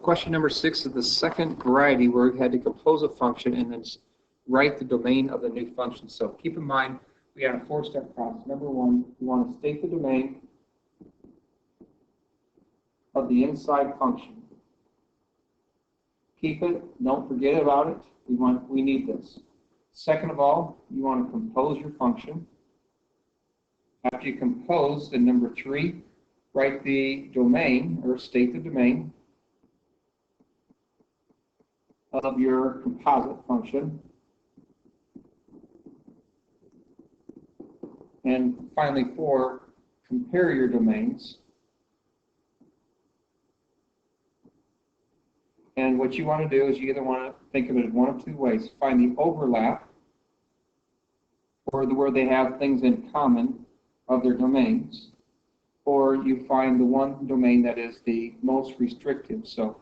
question number 6 is the second variety where we had to compose a function and then write the domain of the new function. So keep in mind, we had a 4-step process. Number 1, we want to state the domain of the inside function. Keep it, don't forget about it. We need this. Second of all, you want to compose your function. After you compose, then number 3, write the domain or state the domain of your composite function. And finally, 4, compare your domains. And what you want to do is you either want to think of it in one of 2 ways. Find the overlap, or where they have things in common of their domains, or you find the one domain that is the most restrictive. So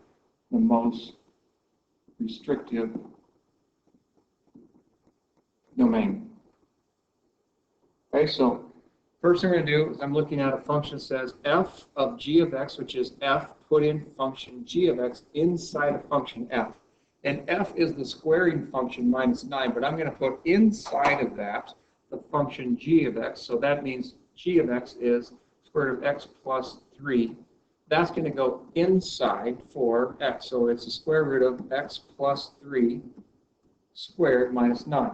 the most restrictive domain. Okay, so first thing we're going to do is I'm looking at a function that says f of g of x, which is f put in function g of x inside a function f. And f is the squaring function minus 9, but I'm going to put inside of that the function g of x. So that means g of x is square root of x plus 3. That's going to go inside for x. So it's the square root of x plus 3 squared minus 9.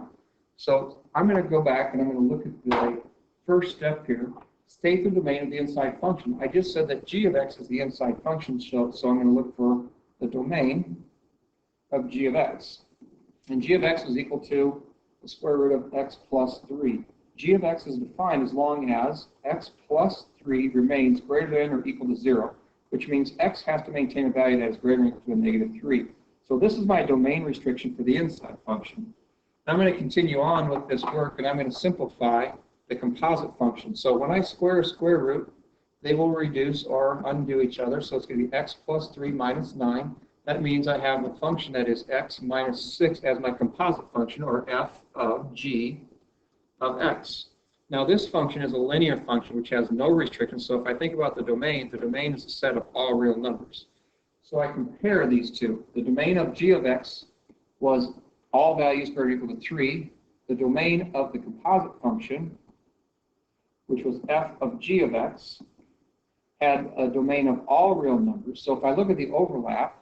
So I'm going to go back and I'm going to look at the first step here. State the domain of the inside function. I just said that g of x is the inside function, so I'm going to look for the domain of g of x. And g of x is equal to the square root of x plus 3. G of x is defined as long as x plus 3 remains greater than or equal to 0, which means x has to maintain a value that is greater than or equal to a negative 3. So this is my domain restriction for the inside function. I'm going to continue on with this work, and I'm going to simplify the composite function. So when I square a square root, they will reduce or undo each other. So it's going to be x plus 3 minus 9. That means I have a function that is x minus 6 as my composite function, or f of g of x. Now this function is a linear function which has no restrictions. So if I think about the domain is a set of all real numbers. So I compare these two. The domain of g of x was all values greater or equal to 3. The domain of the composite function, which was f of g of x, had a domain of all real numbers. So if I look at the overlap,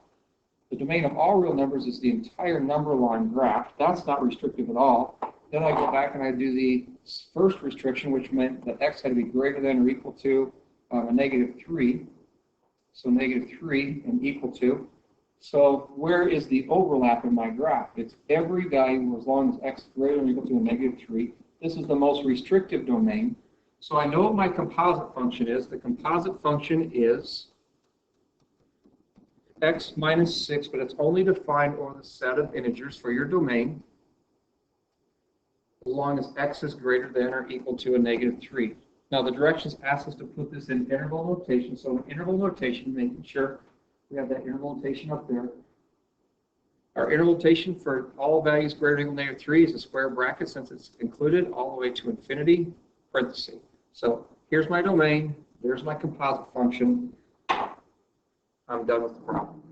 the domain of all real numbers is the entire number line graph. That's not restrictive at all. Then I go back and I do the first restriction, which meant that x had to be greater than or equal to a negative 3. So negative 3 and equal to. So where is the overlap in my graph? It's every value as long as x is greater than or equal to a negative 3. This is the most restrictive domain. So I know what my composite function is. The composite function is x minus 6, but it's only defined over the set of integers for your domain as long as x is greater than or equal to a negative 3. Now the directions ask us to put this in interval notation. So in interval notation, making sure we have that interval notation up there. Our interval notation for all values greater than or equal to negative 3 is a square bracket, since it's included all the way to infinity, parenthesis. So here's my domain, there's my composite function. I'm done with the problem.